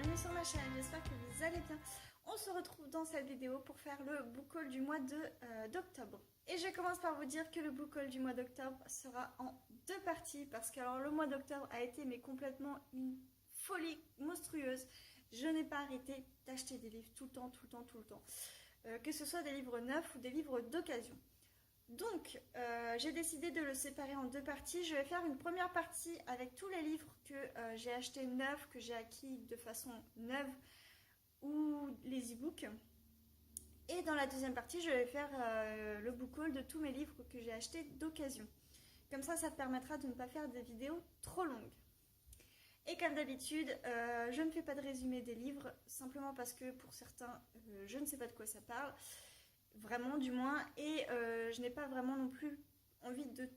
bienvenue sur ma chaîne, j'espère que vous allez bien. On se retrouve dans cette vidéo pour faire le book haul du mois d'octobre. Et je commence par vous dire que le book haul du mois d'octobre sera en deux parties parce que alors, le mois d'octobre a été mais complètement une folie monstrueuse. Je n'ai pas arrêté d'acheter des livres tout le temps. Que ce soit des livres neufs ou des livres d'occasion. Donc, j'ai décidé de le séparer en deux parties. Je vais faire une première partie avec tous les livres que j'ai achetés neufs, que j'ai acquis de façon neuve, ou les e-books. Et dans la deuxième partie, je vais faire le book haul de tous mes livres que j'ai achetés d'occasion. Comme ça permettra de ne pas faire des vidéos trop longues. Et comme d'habitude, je ne fais pas de résumé des livres, simplement parce que pour certains, je ne sais pas de quoi ça parle. Vraiment du moins, et je n'ai pas vraiment non plus envie de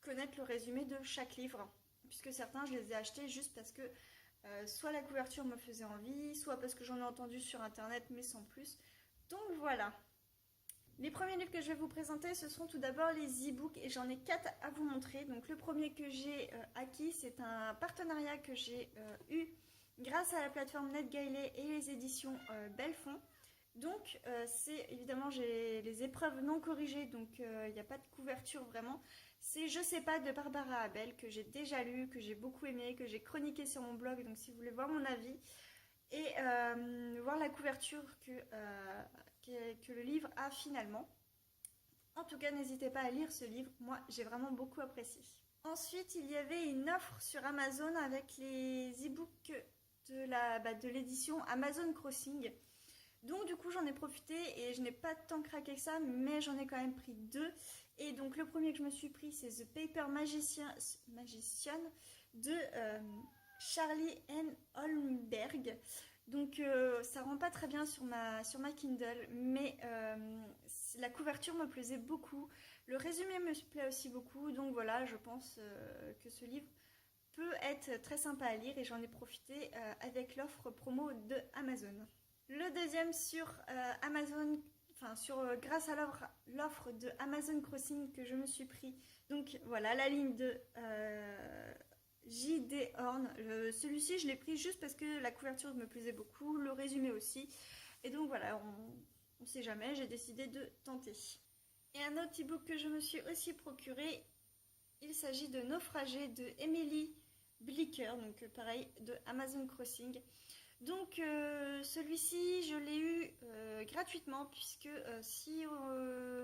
connaître le résumé de chaque livre, puisque certains je les ai achetés juste parce que soit la couverture me faisait envie, soit parce que j'en ai entendu sur internet mais sans plus. Donc voilà. Les premiers livres que je vais vous présenter, ce sont tout d'abord les e-books, et j'en ai 4 à vous montrer. Donc le premier que j'ai acquis, c'est un partenariat que j'ai eu grâce à la plateforme NetGaily et les éditions Belfond. Donc c'est évidemment, j'ai les épreuves non corrigées, donc il n'y a pas de couverture vraiment. C'est Je sais pas de Barbara Abel, que j'ai déjà lu, que j'ai beaucoup aimé, que j'ai chroniqué sur mon blog, donc si vous voulez voir mon avis et voir la couverture que le livre a finalement. En tout cas, n'hésitez pas à lire ce livre, moi j'ai vraiment beaucoup apprécié. Ensuite, il y avait une offre sur Amazon avec les e-books de l'édition Amazon Crossing. Donc du coup j'en ai profité et je n'ai pas tant craqué que ça, mais j'en ai quand même pris deux. Et donc le premier que je me suis pris, c'est The Paper Magician de Charlie N. Holmberg. Donc ça rend pas très bien sur ma Kindle, mais la couverture me plaisait beaucoup. Le résumé me plaît aussi beaucoup, donc voilà, je pense que ce livre peut être très sympa à lire et j'en ai profité avec l'offre promo de Amazon. Le deuxième sur Amazon, grâce à l'offre de Amazon Crossing que je me suis pris. Donc voilà, la ligne de J.D. Horn. Celui-ci, je l'ai pris juste parce que la couverture me plaisait beaucoup, le résumé aussi. Et donc voilà, on sait jamais, j'ai décidé de tenter. Et un autre e-book que je me suis aussi procuré, il s'agit de Naufragé de Emily Blicker, donc pareil, de Amazon Crossing. Donc celui-ci je l'ai eu gratuitement, puisque si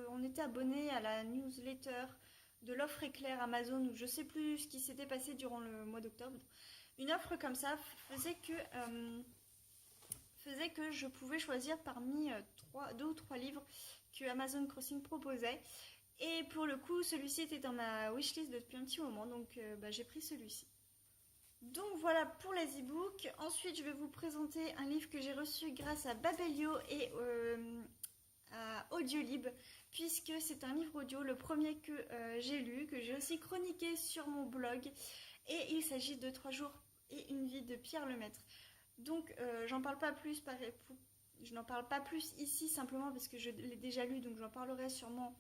on était abonné à la newsletter de l'offre éclair Amazon, ou je sais plus ce qui s'était passé durant le mois d'octobre, une offre comme ça faisait que je pouvais choisir parmi deux ou trois livres que Amazon Crossing proposait. Et pour le coup, celui-ci était dans ma wishlist depuis un petit moment, donc j'ai pris celui-ci. Donc voilà pour les e-books. Ensuite, je vais vous présenter un livre que j'ai reçu grâce à Babelio et à Audiolib, puisque c'est un livre audio, le premier que j'ai lu, que j'ai aussi chroniqué sur mon blog. Et il s'agit de 3 jours et une vie de Pierre Lemaitre. Donc j'en parle pas plus, je n'en parle pas plus ici, simplement parce que je l'ai déjà lu, donc j'en parlerai sûrement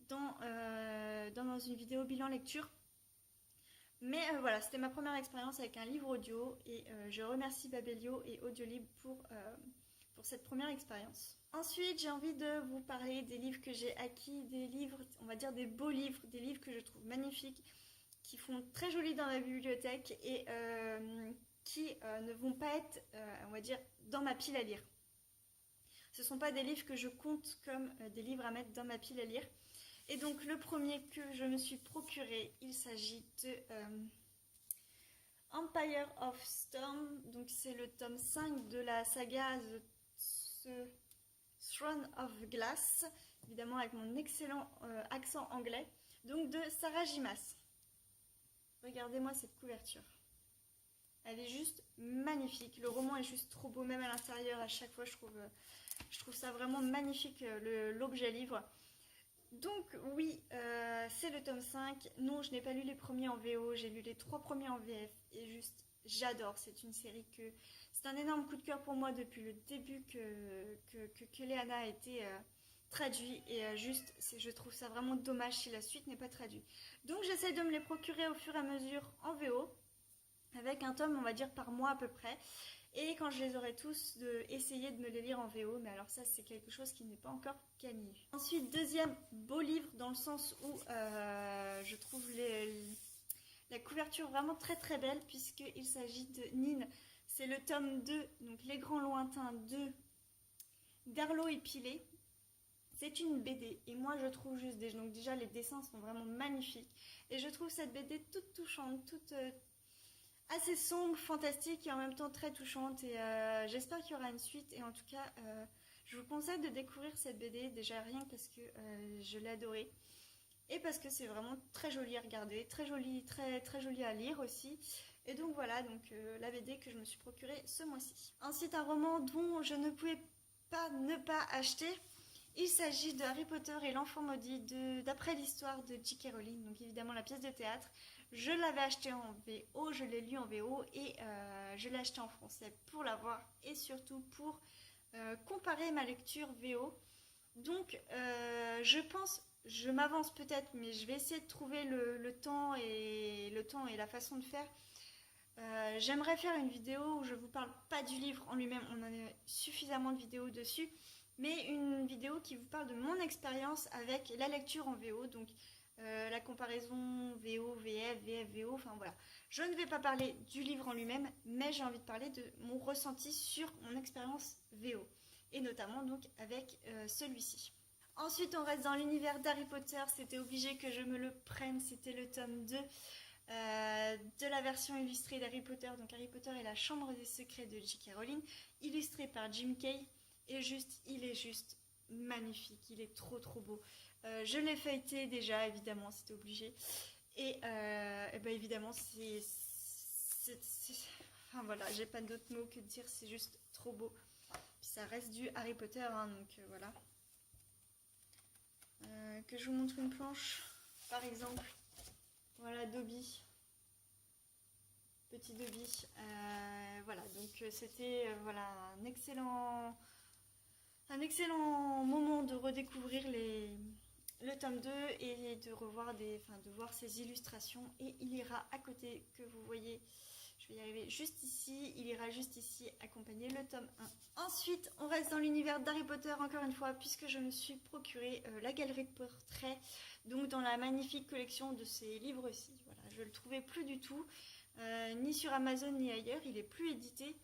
dans une vidéo bilan lecture. Mais voilà, c'était ma première expérience avec un livre audio et je remercie Babelio et Audiolib pour cette première expérience. Ensuite, j'ai envie de vous parler des livres que j'ai acquis, des livres, on va dire des beaux livres, des livres que je trouve magnifiques, qui font très joli dans ma bibliothèque et qui ne vont pas être, on va dire, dans ma pile à lire. Ce ne sont pas des livres que je compte comme des livres à mettre dans ma pile à lire. Et donc le premier que je me suis procuré, il s'agit de Empire of Storm. Donc c'est le tome 5 de la saga The Throne of Glass, évidemment avec mon excellent accent anglais, donc de Sarah J. Maas. Regardez-moi cette couverture. Elle est juste magnifique. Le roman est juste trop beau, même à l'intérieur. À chaque fois, je trouve ça vraiment magnifique, l'objet livre. Donc oui, c'est le tome 5. Non, je n'ai pas lu les premiers en VO, j'ai lu les 3 premiers en VF et juste j'adore. C'est une série c'est un énorme coup de cœur pour moi depuis le début que Léana a été traduit et je trouve ça vraiment dommage si la suite n'est pas traduite. Donc j'essaie de me les procurer au fur et à mesure en VO. avec un tome, on va dire, par mois à peu près. Et quand je les aurai tous, essayer de me les lire en VO, mais alors ça c'est quelque chose qui n'est pas encore gagné. Ensuite, deuxième beau livre, dans le sens où je trouve la couverture vraiment très très belle, puisqu'il s'agit de Nine. C'est le tome 2, donc Les Grands Lointains 2 d'Arlo Épilé. C'est une BD et moi je trouve juste donc déjà les dessins sont vraiment magnifiques et je trouve cette BD toute touchante, toute assez sombre, fantastique et en même temps très touchante et j'espère qu'il y aura une suite et en tout cas je vous conseille de découvrir cette BD déjà rien parce que je l'ai adorée et parce que c'est vraiment très joli à regarder, très joli, très joli à lire aussi. Et donc voilà, donc la BD que je me suis procurée ce mois-ci. Ensuite un roman dont je ne pouvais pas ne pas acheter. Il s'agit de Harry Potter et l'enfant maudit d'après l'histoire de J.K. Rowling, donc évidemment la pièce de théâtre. Je l'avais acheté en VO, je l'ai lu en VO et je l'ai acheté en français pour l'avoir et surtout pour comparer ma lecture VO. Donc je pense, je m'avance peut-être, mais je vais essayer de trouver le temps et la façon de faire. J'aimerais faire une vidéo où je vous parle pas du livre en lui-même, on en a suffisamment de vidéos dessus, mais une vidéo qui vous parle de mon expérience avec la lecture en VO, donc la comparaison VO, VF, VF, VO, enfin voilà. Je ne vais pas parler du livre en lui-même, mais j'ai envie de parler de mon ressenti sur mon expérience VO, et notamment donc avec celui-ci. Ensuite, on reste dans l'univers d'Harry Potter, c'était obligé que je me le prenne, c'était le tome 2 de la version illustrée d'Harry Potter, donc Harry Potter et la Chambre des Secrets de J.K. Rowling, illustré par Jim Kay. Et il est juste magnifique, il est trop beau. Je l'ai feuilleté déjà, évidemment, c'était obligé. Et ben évidemment, enfin voilà, j'ai pas d'autres mots que de dire, c'est juste trop beau. Puis ça reste du Harry Potter, hein, donc voilà. Que je vous montre une planche, par exemple. Voilà, Dobby. Petit Dobby. Voilà, donc c'était voilà, un excellent moment de redécouvrir le tome 2 et de revoir de voir ses illustrations. Et il ira à côté, que vous voyez, je vais y arriver juste ici, il ira juste ici accompagner le tome 1. Ensuite, on reste dans l'univers d'Harry Potter encore une fois, puisque je me suis procuré la galerie de portraits, donc dans la magnifique collection de ces livres-ci. Voilà, je le trouvais plus du tout, ni sur Amazon ni ailleurs, il est plus édité.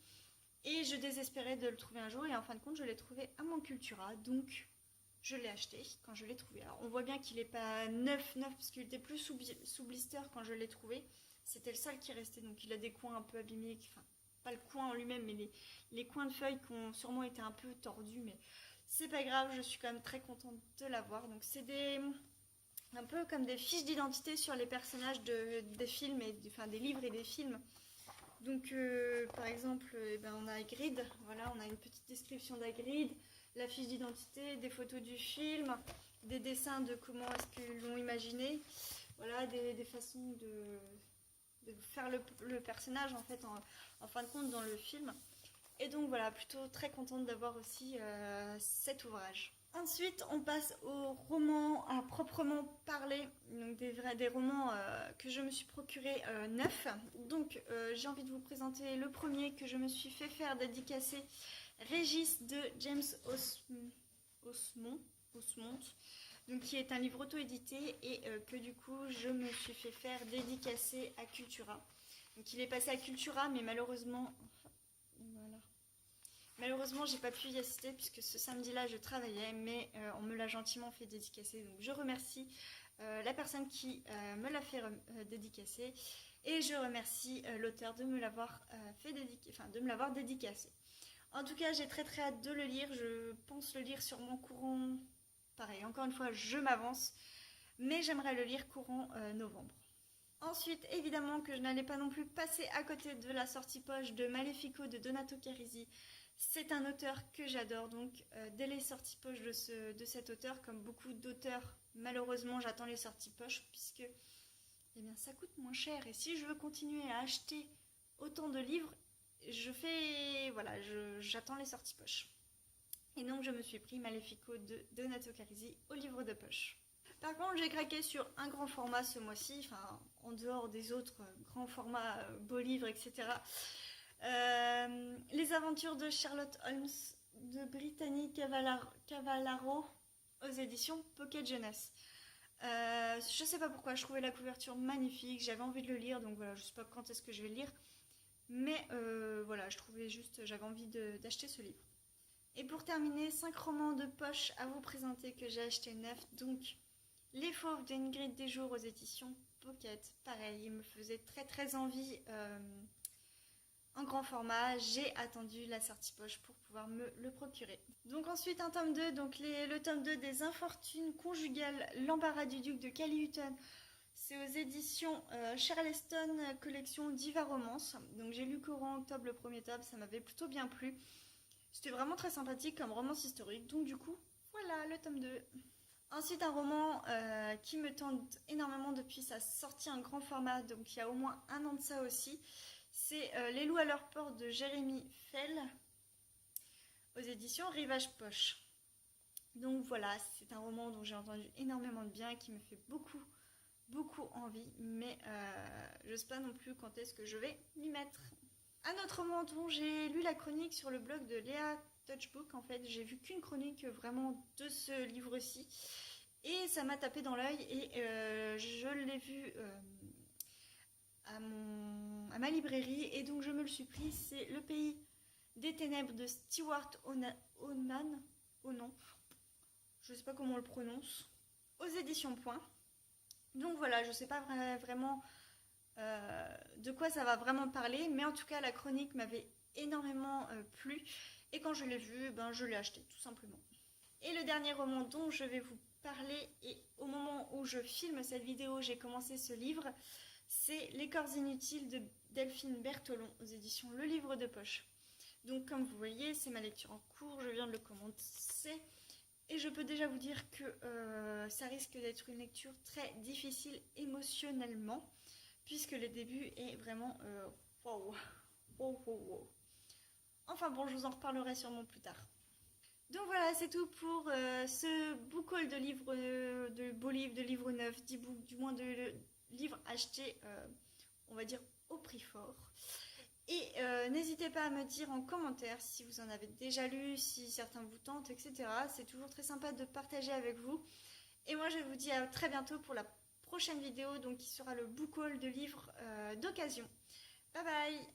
Et je désespérais de le trouver un jour et en fin de compte je l'ai trouvé à mon Cultura, donc je l'ai acheté quand je l'ai trouvé. Alors on voit bien qu'il n'est pas neuf parce qu'il était plus sous blister quand je l'ai trouvé. C'était le seul qui restait, donc il a des coins un peu abîmés, enfin pas le coin en lui-même mais les coins de feuilles qui ont sûrement été un peu tordus, mais c'est pas grave, je suis quand même très contente de l'avoir. Donc c'est un peu comme des fiches d'identité sur les personnages des films, et des livres et des films. Donc par exemple, on a Hagrid, voilà, on a une petite description d'Hagrid, la fiche d'identité, des photos du film, des dessins de comment est-ce qu'ils l'ont imaginé, voilà, des façons de faire le personnage en fait en fin de compte dans le film. Et donc voilà, plutôt très contente d'avoir aussi cet ouvrage. Ensuite, on passe aux romans à proprement parler, donc des romans que je me suis procuré neufs. Donc, j'ai envie de vous présenter le premier que je me suis fait faire dédicacer, Régis de James Osmond, donc qui est un livre auto-édité et que du coup je me suis fait faire dédicacer à Cultura. Donc, il est passé à Cultura, mais malheureusement, voilà. Malheureusement, j'ai pas pu y assister puisque ce samedi-là, je travaillais, mais on me l'a gentiment fait dédicacer. Donc, je remercie la personne qui me l'a fait dédicacer et je remercie l'auteur de me l'avoir dédicacé. En tout cas, j'ai très hâte de le lire. Je pense le lire sur mon courant. Pareil, encore une fois, je m'avance, mais j'aimerais le lire courant novembre. Ensuite, évidemment que je n'allais pas non plus passer à côté de la sortie poche de Malefico de Donato Carisi. C'est un auteur que j'adore, donc dès les sorties poches de cet auteur, comme beaucoup d'auteurs, malheureusement j'attends les sorties poches puisque ça coûte moins cher. Et si je veux continuer à acheter autant de livres, j'attends les sorties poches. Et donc je me suis pris Malefico de Donato Carisi au livre de poche. Par contre, j'ai craqué sur un grand format ce mois-ci, en dehors des autres grands formats, beaux livres, etc. Les aventures de Sherlock Holmes de Brittany Cavallaro aux éditions Pocket Jeunesse. Je sais pas pourquoi, je trouvais la couverture magnifique, j'avais envie de le lire, donc voilà, je sais pas quand est-ce que je vais le lire. Mais voilà, j'avais envie d'acheter ce livre. Et pour terminer, 5 romans de poche à vous présenter que j'ai acheté neuf. Donc, Les Fauves d'Ingrid Desjours aux éditions Pocket. Pareil, il me faisait très envie en grand format. J'ai attendu la sortie poche pour pouvoir me le procurer. Donc ensuite, un tome 2, donc le tome 2 des Infortunes conjugales, l'embarras du duc de Cali-Hutton. C'est aux éditions Charleston, collection Diva Romance. Donc j'ai lu courant octobre le premier tome, ça m'avait plutôt bien plu. C'était vraiment très sympathique comme romance historique. Donc du coup, voilà le tome 2. Ensuite, un roman qui me tente énormément depuis sa sortie en grand format, donc il y a au moins un an de ça aussi. C'est Les loups à leur porte de Jérémy Fell aux éditions Rivage Poche. Donc voilà, c'est un roman dont j'ai entendu énormément de bien, qui me fait beaucoup envie, mais je sais pas non plus quand est-ce que je vais m'y mettre. Un autre roman dont j'ai lu la chronique sur le blog de Léa Touchbook, en fait, j'ai vu qu'une chronique vraiment de ce livre-ci, et ça m'a tapé dans l'œil, et je l'ai vu à ma librairie, et donc je me le suis pris. C'est Le Pays des Ténèbres de Stewart Onan, je sais pas comment on le prononce, aux éditions Point. Donc voilà, je sais pas vraiment de quoi ça va vraiment parler, mais en tout cas la chronique m'avait énormément plu, et quand je l'ai vu, je l'ai acheté tout simplement. Et le dernier roman dont je vais vous parler, et au moment où je filme cette vidéo j'ai commencé ce livre, c'est Les corps inutiles de Delphine Berthelon aux éditions Le Livre de Poche. Donc comme vous voyez, c'est ma lecture en cours, je viens de le commencer. Et je peux déjà vous dire que ça risque d'être une lecture très difficile émotionnellement, puisque le début est vraiment wow. Enfin bon, je vous en reparlerai sûrement plus tard. Donc voilà, c'est tout pour ce book haul de livres, de beaux livres, de livres neufs, d'e-book, du moins de livres achetés, on va dire, au prix fort. Et n'hésitez pas à me dire en commentaire si vous en avez déjà lu, si certains vous tentent, etc. C'est toujours très sympa de partager avec vous. Et moi, je vous dis à très bientôt pour la prochaine vidéo, donc qui sera le book haul de livres d'occasion. Bye bye!